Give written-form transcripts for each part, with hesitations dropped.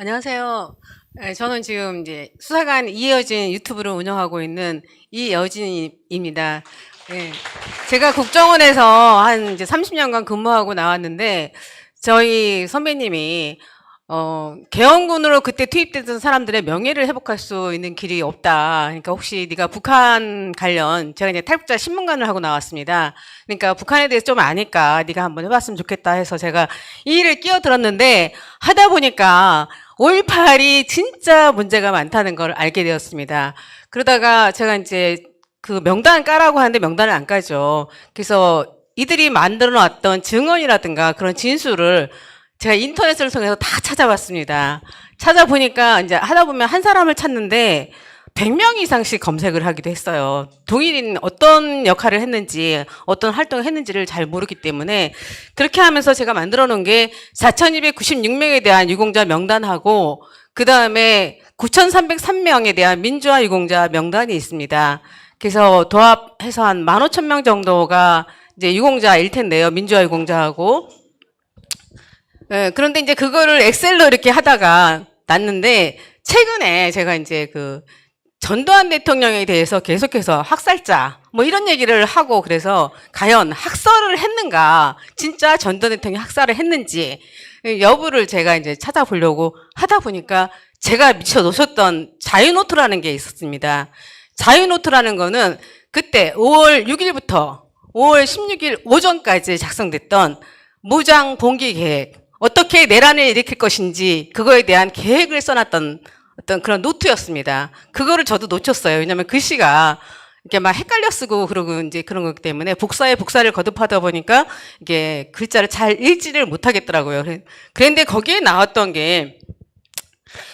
안녕하세요. 저는 지금 이제 수사관 이여진 유튜브를 운영하고 있는 이여진입니다. 예, 제가 국정원에서 한 이제 30년간 근무하고 나왔는데 저희 선배님이 계엄군으로 그때 투입됐던 사람들의 명예를 회복할 수 있는 길이 없다. 그러니까 혹시 네가 북한 관련, 제가 이제 탈북자 신문관을 하고 나왔습니다. 그러니까 북한에 대해서 좀 아니까 네가 한번 해봤으면 좋겠다 해서 제가 이 일을 끼어들었는데 하다 보니까 5.18이 진짜 문제가 많다는 걸 알게 되었습니다. 그러다가 제가 이제 그 명단 까라고 하는데 명단을 안 까죠. 그래서 이들이 만들어 놨던 증언이라든가 그런 진술을 제가 인터넷을 통해서 다 찾아봤습니다. 찾아보니까 이제 하다 보면 한 사람을 찾는데 100명 이상씩 검색을 하기도 했어요. 동일인 어떤 역할을 했는지, 어떤 활동을 했는지를 잘 모르기 때문에 그렇게 하면서 제가 만들어 놓은 게 4,296명에 대한 유공자 명단하고 그 다음에 9,303명에 대한 민주화 유공자 명단이 있습니다. 그래서 도합해서 한 15,000명 정도가 이제 유공자일 텐데요. 민주화 유공자하고. 네, 그런데 이제 그거를 엑셀로 이렇게 하다가 놨는데 최근에 제가 이제 그 전두환 대통령에 대해서 계속해서 학살자 뭐 이런 얘기를 하고 그래서 과연 학살을 했는가, 진짜 전두환 대통령이 학살을 했는지 여부를 제가 이제 찾아보려고 하다 보니까 제가 미쳐 놓으셨던 자유노트라는 게 있었습니다. 자유노트라는 거는 그때 5월 6일부터 5월 16일 오전까지 작성됐던 무장 봉기 계획, 어떻게 내란을 일으킬 것인지 그거에 대한 계획을 써놨던 어떤 그런 노트였습니다. 그거를 저도 놓쳤어요. 왜냐하면 글씨가 이렇게 막 헷갈려 쓰고 그러고 이제 그런 거기 때문에 복사에 복사를 거듭하다 보니까 이게 글자를 잘 읽지를 못하겠더라고요. 그런데 거기에 나왔던 게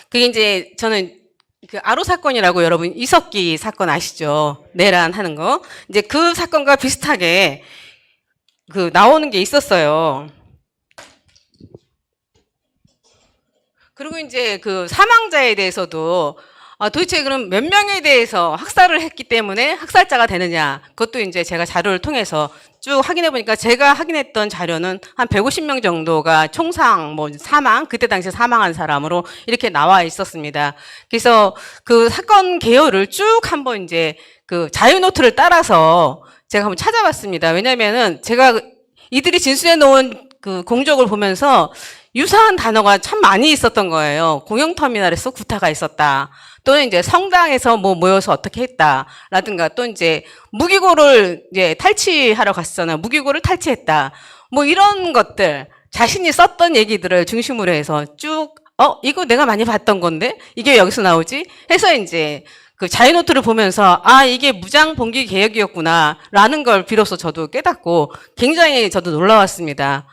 그게 이제 저는 그 아로 사건이라고 여러분 이석기 사건 아시죠? 내란 하는 거. 이제 그 사건과 비슷하게 그 나오는 게 있었어요. 그리고 이제 그 사망자에 대해서도 도대체 그럼 몇 명에 대해서 학살을 했기 때문에 학살자가 되느냐, 그것도 이제 제가 자료를 통해서 쭉 확인해 보니까 제가 확인했던 자료는 한 150명 정도가 총상 뭐 사망, 그때 당시에 사망한 사람으로 이렇게 나와 있었습니다. 그래서 그 사건 개요를 쭉 한번 이제 그 자유노트를 따라서 제가 한번 찾아봤습니다. 왜냐면은 제가 이들이 진술해 놓은 그 공적을 보면서 유사한 단어가 참 많이 있었던 거예요. 공영터미널에서 구타가 있었다. 또는 이제 성당에서 뭐 모여서 어떻게 했다. 라든가 또 이제 무기고를 이제 탈취하러 갔잖아요. 무기고를 탈취했다. 뭐 이런 것들, 자신이 썼던 얘기들을 중심으로 해서 쭉, 이거 내가 많이 봤던 건데? 이게 여기서 나오지? 해서 이제 그 자유노트를 보면서 이게 무장 봉기 개혁이었구나. 라는 걸 비로소 저도 깨닫고 굉장히 저도 놀라웠습니다.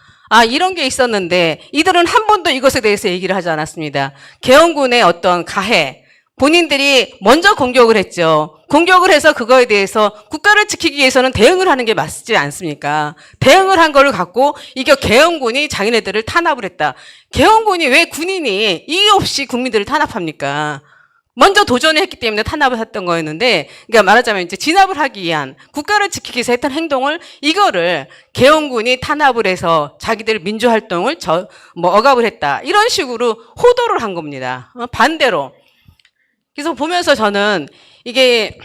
이런 게 있었는데 이들은 한 번도 이것에 대해서 얘기를 하지 않았습니다. 계엄군의 어떤 가해, 본인들이 먼저 공격을 했죠. 공격을 해서 그거에 대해서 국가를 지키기 위해서는 대응을 하는 게 맞지 않습니까? 대응을 한 거를 갖고 이게 계엄군이 자기네들을 탄압을 했다. 계엄군이 왜 군인이 이유 없이 국민들을 탄압합니까? 먼저 도전을 했기 때문에 탄압을 했던 거였는데, 그러니까 말하자면 이제 진압을 하기 위한 국가를 지키기 위해서 했던 행동을, 이거를 계엄군이 탄압을 해서 자기들 민주활동을 억압을 했다. 이런 식으로 호도를 한 겁니다. 반대로. 그래서 보면서 저는 이게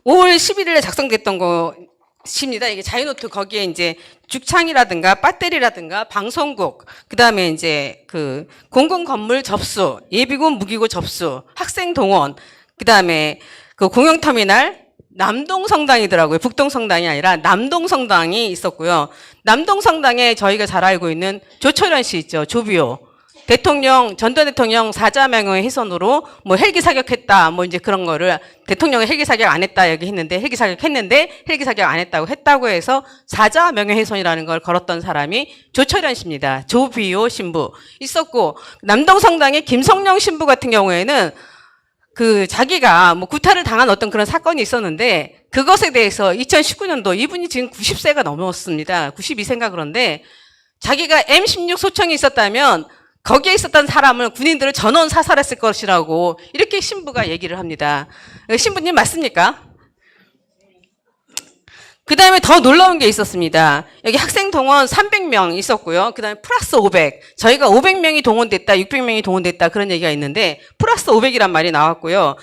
5월 11일에 작성됐던 것입니다. 이게 자유노트, 거기에 이제 죽창이라든가 배터리라든가 방송국, 그 다음에 이제 그 공공건물 접수, 예비군 무기고 접수, 학생 동원, 그 다음에 그 공영터미널, 남동성당이더라고요. 북동성당이 아니라 남동성당이 있었고요. 남동성당에 저희가 잘 알고 있는 조철현 씨 있죠. 조비오. 전두환 대통령 사자명의 훼손으로 뭐 헬기 사격했다, 뭐 이제 그런 거를 대통령이 헬기 사격 안 했다 얘기했는데 헬기 사격했는데 헬기 사격 안 했다고 해서 사자 명예훼손이라는 걸 걸었던 사람이 조철현 씨입니다. 조비오 신부 있었고, 남동성당의 김성령 신부 같은 경우에는 그 자기가 뭐 구타를 당한 어떤 그런 사건이 있었는데 그것에 대해서 2019년도 이분이 지금 90세가 넘었습니다. 92세인가 그런데 자기가 M16 소총이 있었다면 거기에 있었던 사람을 군인들을 전원 사살했을 것이라고 이렇게 신부가 얘기를 합니다. 신부님 맞습니까? 그 다음에 더 놀라운 게 있었습니다. 여기 학생 동원 300명 있었고요. 그 다음에 플러스 500. 저희가 500명이 동원됐다, 600명이 동원됐다 그런 얘기가 있는데 플러스 500이란 말이 나왔고요.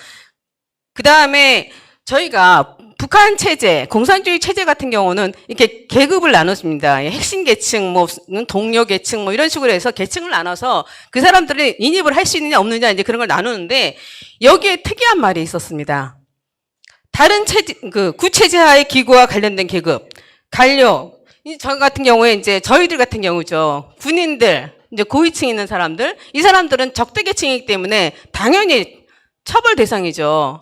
그 다음에 저희가 북한 체제, 공산주의 체제 같은 경우는 이렇게 계급을 나눴습니다. 핵심 계층, 뭐 동료 계층, 뭐 이런 식으로 해서 계층을 나눠서 그 사람들이 인입을 할 수 있느냐 없느냐 이제 그런 걸 나누는데 여기에 특이한 말이 있었습니다. 다른 체제, 그 구체제하의 기구와 관련된 계급, 관료. 저 같은 경우에 이제 저희들 같은 경우죠. 군인들, 이제 고위층에 있는 사람들, 이 사람들은 적대 계층이기 때문에 당연히 처벌 대상이죠.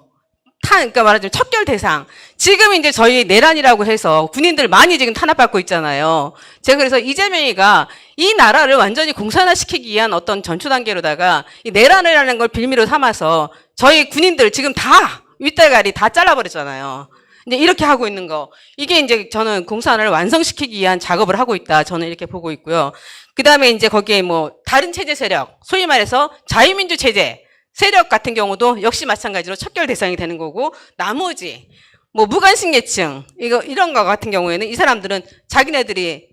그러니까 말하자면 척결 대상. 지금 이제 저희 내란이라고 해서 군인들 많이 지금 탄압받고 있잖아요. 제가 그래서 이재명이가 이 나라를 완전히 공산화시키기 위한 어떤 전초 단계로다가 이 내란이라는 걸 빌미로 삼아서 저희 군인들 지금 다 윗대가리 다 잘라버렸잖아요. 이제 이렇게 하고 있는 거. 이게 이제 저는 공산화를 완성시키기 위한 작업을 하고 있다. 저는 이렇게 보고 있고요. 그 다음에 이제 거기에 뭐 다른 체제 세력, 소위 말해서 자유민주 체제 세력 같은 경우도 역시 마찬가지로 척결 대상이 되는 거고, 나머지 뭐 무관심 계층 이런 거 같은 경우에는 이 사람들은 자기네들이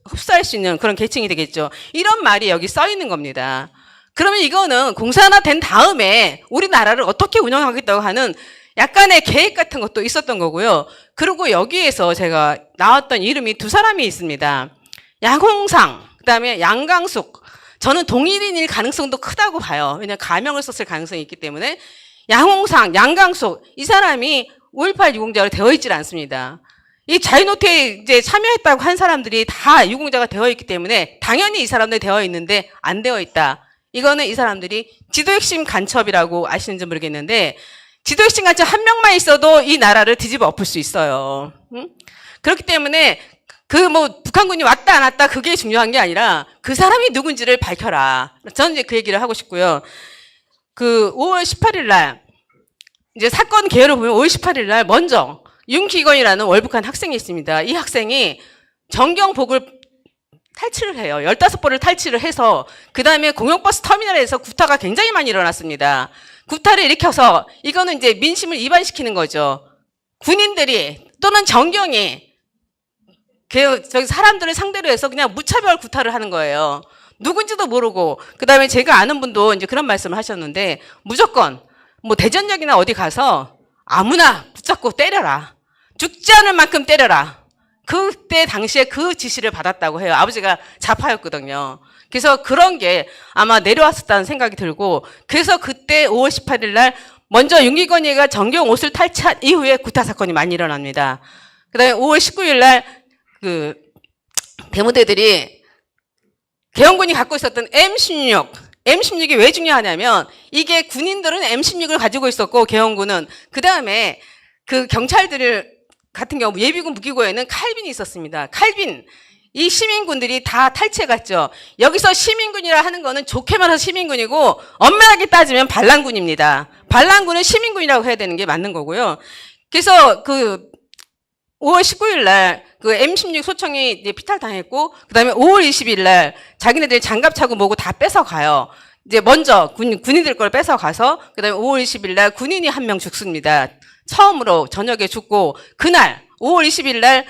흡수할 수 있는 그런 계층이 되겠죠. 이런 말이 여기 써 있는 겁니다. 그러면 이거는 공산화된 다음에 우리나라를 어떻게 운영하겠다고 하는 약간의 계획 같은 것도 있었던 거고요. 그리고 여기에서 제가 나왔던 이름이 두 사람이 있습니다. 양홍상, 그다음에 양강숙. 저는 동일인일 가능성도 크다고 봐요. 왜냐하면 가명을 썼을 가능성이 있기 때문에. 양홍상, 양강숙 이 사람이 5.18 유공자로 되어 있질 않습니다. 이 자유노태에 이제 참여했다고 한 사람들이 다 유공자가 되어 있기 때문에 당연히 이 사람들 되어 있는데 안 되어 있다. 이거는 이 사람들이 지도핵심 간첩이라고 아시는지 모르겠는데 지도핵심 간첩 한 명만 있어도 이 나라를 뒤집어 엎을 수 있어요. 그렇기 때문에 그 뭐 북한군이 왔다 안 왔다 그게 중요한 게 아니라 그 사람이 누군지를 밝혀라. 저는 이제 그 얘기를 하고 싶고요. 그 5월 18일 날 이제 사건 개요를 보면 5월 18일 날 먼저 윤기건이라는 월북한 학생이 있습니다. 이 학생이 정경복을 탈취를 해요. 15번을 탈취를 해서 그 다음에 공영버스 터미널에서 구타가 굉장히 많이 일어났습니다. 구타를 일으켜서 이거는 이제 민심을 이반시키는 거죠. 군인들이 또는 정경이 저기 사람들을 상대로 해서 그냥 무차별 구타를 하는 거예요. 누군지도 모르고. 그 다음에 제가 아는 분도 이제 그런 말씀을 하셨는데 무조건 뭐 대전역이나 어디 가서 아무나 붙잡고 때려라. 죽지 않을 만큼 때려라. 그때 당시에 그 지시를 받았다고 해요. 아버지가 좌파였거든요. 그래서 그런 게 아마 내려왔었다는 생각이 들고 그래서 그때 5월 18일 날 먼저 윤기건이가 정경 옷을 탈취한 이후에 구타 사건이 많이 일어납니다. 그 다음에 5월 19일 날 그 대모대들이 개헌군이 갖고 있었던 M16이 왜 중요하냐면 이게 군인들은 M16을 가지고 있었고 개헌군은 그 다음에 그 경찰들 같은 경우 예비군 무기고에는 칼빈이 있었습니다. 칼빈 이 시민군들이 다 탈취해갔죠. 여기서 시민군이라 하는 거는 좋게 말해서 시민군이고 엄밀하게 따지면 반란군입니다. 반란군은 시민군이라고 해야 되는 게 맞는 거고요. 그래서 그 5월 19일 날 그 M16 소총이 이제 피탈당했고 그다음에 5월 20일 날 자기네들 장갑 차고 뭐고 다 뺏어가요. 이제 먼저 군인들 걸 뺏어가서 그다음에 5월 20일 날 군인이 한 명 죽습니다. 처음으로 저녁에 죽고 그날 5월 20일 날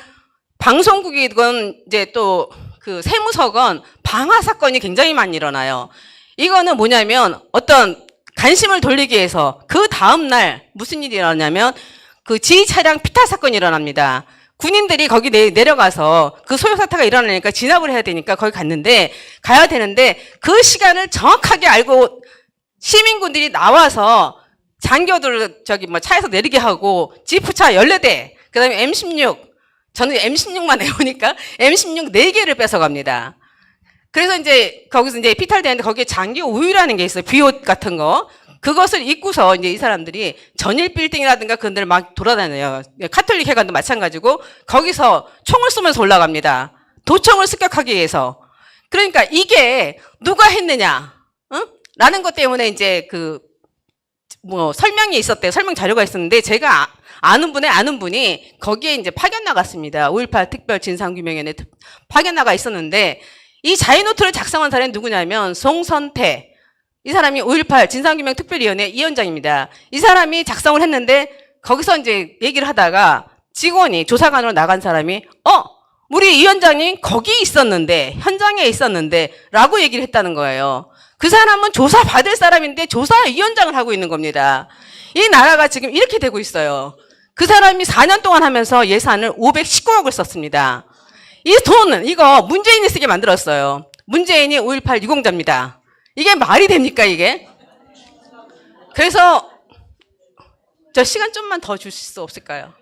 방송국이건 이제 또 그 세무서건 방화 사건이 굉장히 많이 일어나요. 이거는 뭐냐면 어떤 관심을 돌리기 위해서 그 다음 날 무슨 일이 일어나냐면 그 지휘 차량 피탈 사건이 일어납니다. 군인들이 거기 내려가서 그 소요 사태가 일어나니까 진압을 해야 되니까 거기 가야 되는데 그 시간을 정확하게 알고 시민군들이 나와서 장교들 저기 뭐 차에서 내리게 하고 지프차 14대 그다음에 M16 저는 M16만 해보니까 M16 4개를 뺏어갑니다. 그래서 이제 거기서 이제 피탈되는데 거기에 장교 우유라는 게 있어요. 비옷 같은 거. 그것을 입고서 이제 이 사람들이 전일 빌딩이라든가 그런 데를 막 돌아다녀요. 카톨릭 회관도 마찬가지고 거기서 총을 쏘면서 올라갑니다. 도청을 습격하기 위해서. 그러니까 이게 누가 했느냐, 응? 라는 것 때문에 이제 그 뭐 설명이 있었대요. 설명 자료가 있었는데 제가 아는 분이 거기에 이제 파견 나갔습니다. 5.18 특별 진상규명위원회 파견 나가 있었는데 이 자유노트를 작성한 사람이 누구냐면 송선태. 이 사람이 5.18 진상규명 특별위원회 위원장입니다. 이 사람이 작성을 했는데 거기서 이제 얘기를 하다가 직원이 조사관으로 나간 사람이 우리 위원장님 거기 있었는데 현장에 있었는데 라고 얘기를 했다는 거예요. 그 사람은 조사받을 사람인데 조사위원장을 하고 있는 겁니다. 이 나라가 지금 이렇게 되고 있어요. 그 사람이 4년 동안 하면서 예산을 519억을 썼습니다. 이 돈 이거 문재인이 쓰게 만들었어요. 문재인이 5.18 유공자입니다. 이게 말이 됩니까 이게? 그래서 저 시간 좀만 더 주실 수 없을까요?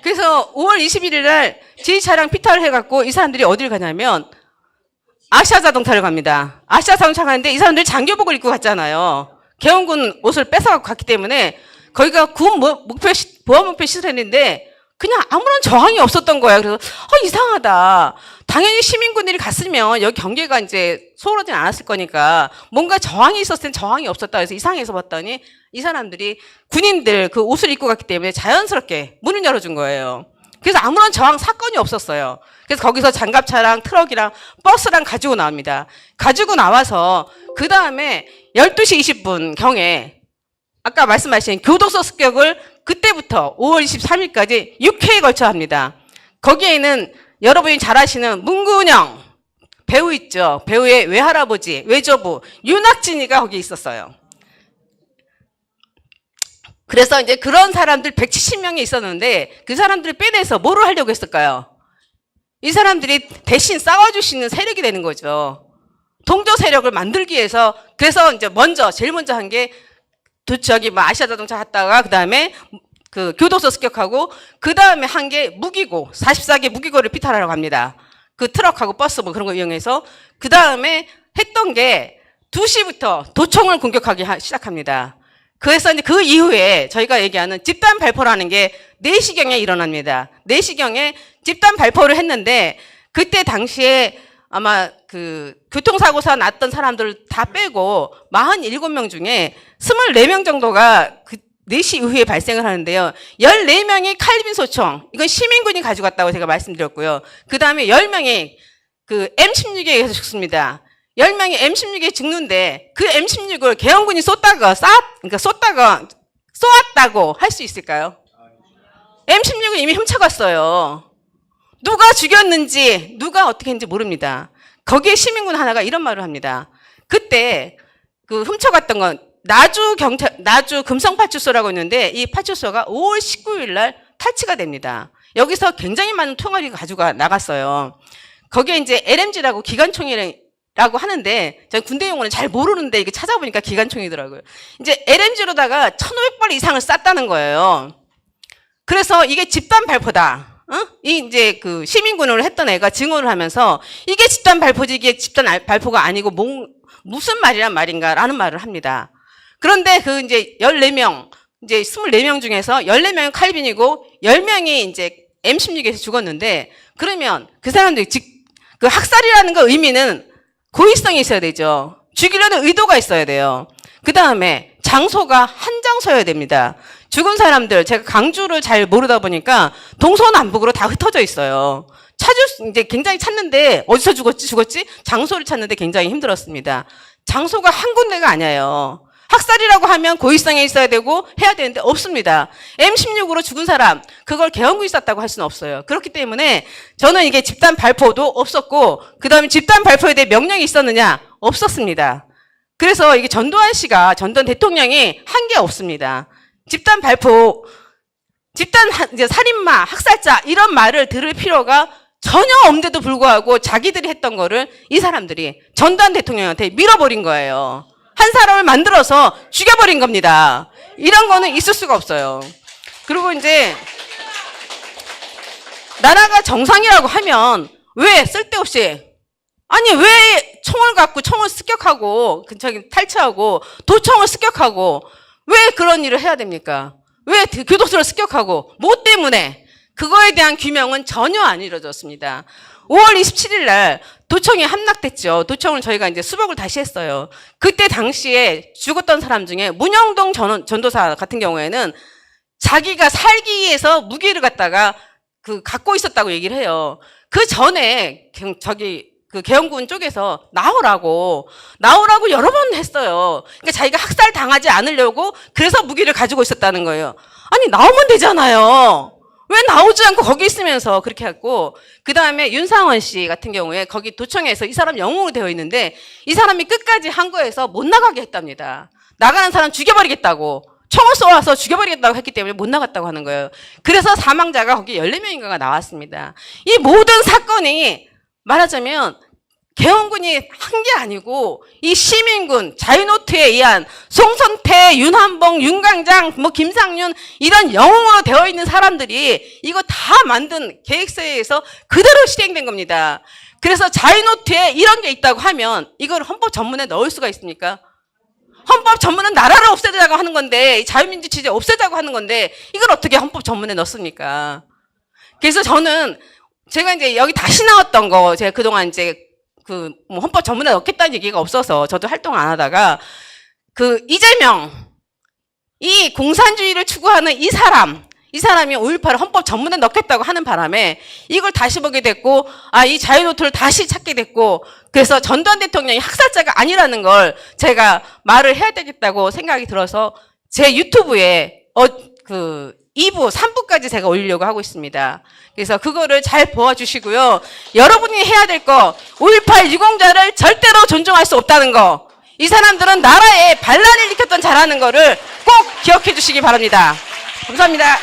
그래서 5월 21일 날 제2차량 피탈을 해갖고 이 사람들이 어딜 가냐면 아시아 자동차를 갑니다. 아시아 자동차 가는데 이 사람들이 장교복을 입고 갔잖아요. 계엄군 옷을 뺏어갖고 갔기 때문에 거기가 군 보안 목표 시설인데 그냥 아무런 저항이 없었던 거예요. 그래서 이상하다. 당연히 시민군들이 갔으면 여기 경계가 이제 소홀하진 않았을 거니까 뭔가 저항이 있었을 땐 저항이 없었다. 그래서 이상해서 봤더니 이 사람들이 군인들 그 옷을 입고 갔기 때문에 자연스럽게 문을 열어준 거예요. 그래서 아무런 저항 사건이 없었어요. 그래서 거기서 장갑차랑 트럭이랑 버스랑 가지고 나옵니다. 가지고 나와서 그 다음에 12시 20분 경에 아까 말씀하신 교도소 습격을 그때부터 5월 23일까지 6회에 걸쳐 합니다. 거기에는 여러분이 잘 아시는 문근영 배우 있죠. 배우의 외할아버지, 외조부 윤학진이가 거기 있었어요. 그래서 이제 그런 사람들 170명이 있었는데 그 사람들을 빼내서 뭐를 하려고 했을까요? 이 사람들이 대신 싸워줄 수 있는 세력이 되는 거죠. 동조 세력을 만들기 위해서 그래서 이제 제일 먼저 한 게 아시아 자동차 갔다가 그 다음에 그 교도소 습격하고 그 다음에 한 게 무기고 44개 무기고를 피탈하려고 합니다. 그 트럭하고 버스 뭐 그런 거 이용해서 그 다음에 했던 게 2시부터 도청을 공격하기 시작합니다. 그래서 이제 그 이후에 저희가 얘기하는 집단 발포라는 게 4시경에 일어납니다. 4시경에 집단 발포를 했는데 그때 당시에 아마 그 교통사고사 났던 사람들을 다 빼고 47명 중에 24명 정도가 그 4시 이후에 발생을 하는데요. 14명이 칼빈 소총, 이건 시민군이 가져갔다고 제가 말씀드렸고요. 그 다음에 10명이 그 M16에 의해서 죽습니다. 10명이 M16에 죽는데 그 M16을 계엄군이 쏘았다고 할 수 있을까요? M16은 이미 훔쳐갔어요. 누가 죽였는지 누가 어떻게 했는지 모릅니다. 거기에 시민군 하나가 이런 말을 합니다. 그때 그 훔쳐갔던 건 나주 금성파출소라고 있는데 이 파출소가 5월 19일 날 탈취가 됩니다. 여기서 굉장히 많은 통화를 가지고 나갔어요. 거기에 이제 LMG라고 기관총이라고 하는데 제가 군대 용어는 잘 모르는데 이게 찾아보니까 기관총이더라고요. 이제 LMG로다가 1,500발 이상을 쐈다는 거예요. 그래서 이게 집단 발포다. 이 이제 그 시민군으로 했던 애가 증언을 하면서 이게 집단 발포지 이게 집단 발포가 아니고 무슨 말이란 말인가라는 말을 합니다. 그런데 그 이제 14명, 이제 24명 중에서 14명이 칼빈이고 10명이 이제 M16에서 죽었는데 그러면 그 사람들이 그 학살이라는 거 의미는 고의성이 있어야 되죠. 죽이려는 의도가 있어야 돼요. 그 다음에 장소가 한 장소여야 됩니다. 죽은 사람들, 제가 강주를 잘 모르다 보니까 동서남북으로 다 흩어져 있어요. 이제 굉장히 찾는데 어디서 죽었지? 장소를 찾는데 굉장히 힘들었습니다. 장소가 한 군데가 아니에요. 학살이라고 하면 고의성이 있어야 되고 해야 되는데 없습니다. M16으로 죽은 사람, 그걸 계엄군이 쐈다고 할 수는 없어요. 그렇기 때문에 저는 이게 집단 발포도 없었고 그 다음에 집단 발포에 대해 명령이 있었느냐? 없었습니다. 그래서 이게 전두환 대통령이 한 게 없습니다. 집단 발포, 이제 살인마, 학살자 이런 말을 들을 필요가 전혀 없는데도 불구하고 자기들이 했던 거를 이 사람들이 전두환 대통령한테 밀어버린 거예요. 한 사람을 만들어서 죽여버린 겁니다. 이런 거는 있을 수가 없어요. 그리고 이제 나라가 정상이라고 하면 왜 쓸데없이 왜 총을 갖고 총을 습격하고 탈취하고 도청을 습격하고 왜 그런 일을 해야 됩니까? 왜 교도소를 습격하고 뭐 때문에? 그거에 대한 규명은 전혀 안 이루어졌습니다. 5월 27일 날 도청이 함락됐죠. 도청을 저희가 이제 수복을 다시 했어요. 그때 당시에 죽었던 사람 중에 문영동 전도사 같은 경우에는 자기가 살기 위해서 무기를 갖다가 갖고 있었다고 얘기를 해요. 그 전에 그 개헌군 쪽에서 나오라고 여러 번 했어요. 그러니까 자기가 학살 당하지 않으려고 그래서 무기를 가지고 있었다는 거예요. 아니 나오면 되잖아요. 왜 나오지 않고 거기 있으면서 그렇게 했고, 그 다음에 윤상원 씨 같은 경우에 거기 도청에서 이 사람 영웅으로 되어 있는데 이 사람이 끝까지 항거에서 못 나가게 했답니다. 나가는 사람 죽여버리겠다고, 총을 쏘아서 죽여버리겠다고 했기 때문에 못 나갔다고 하는 거예요. 그래서 사망자가 거기 14명인가가 나왔습니다. 이 모든 사건이 말하자면 개헌군이 한 게 아니고 이 시민군, 자유노트에 의한 송선태, 윤한봉, 윤강장, 김상윤 이런 영웅으로 되어 있는 사람들이 이거 다 만든 계획서에 의해서 그대로 실행된 겁니다. 그래서 자유노트에 이런 게 있다고 하면 이걸 헌법 전문에 넣을 수가 있습니까? 헌법 전문은 나라를 없애자고 하는 건데, 자유민주 체제 없애자고 하는 건데 이걸 어떻게 헌법 전문에 넣습니까? 그래서 저는 제가 이제 여기 다시 나왔던 거, 제가 그동안 이제 헌법 전문에 넣겠다는 얘기가 없어서 저도 활동 안 하다가 이재명, 이 공산주의를 추구하는 이 사람이 5.18을 헌법 전문에 넣겠다고 하는 바람에 이걸 다시 보게 됐고, 이 자유노트를 다시 찾게 됐고, 그래서 전두환 대통령이 학살자가 아니라는 걸 제가 말을 해야 되겠다고 생각이 들어서 제 유튜브에 2부, 3부까지 제가 올리려고 하고 있습니다. 그래서 그거를 잘 보아주시고요. 여러분이 해야 될 거, 5.18 유공자를 절대로 존중할 수 없다는 거, 이 사람들은 나라에 반란을 일으켰던 자라는 거를 꼭 기억해 주시기 바랍니다. 감사합니다.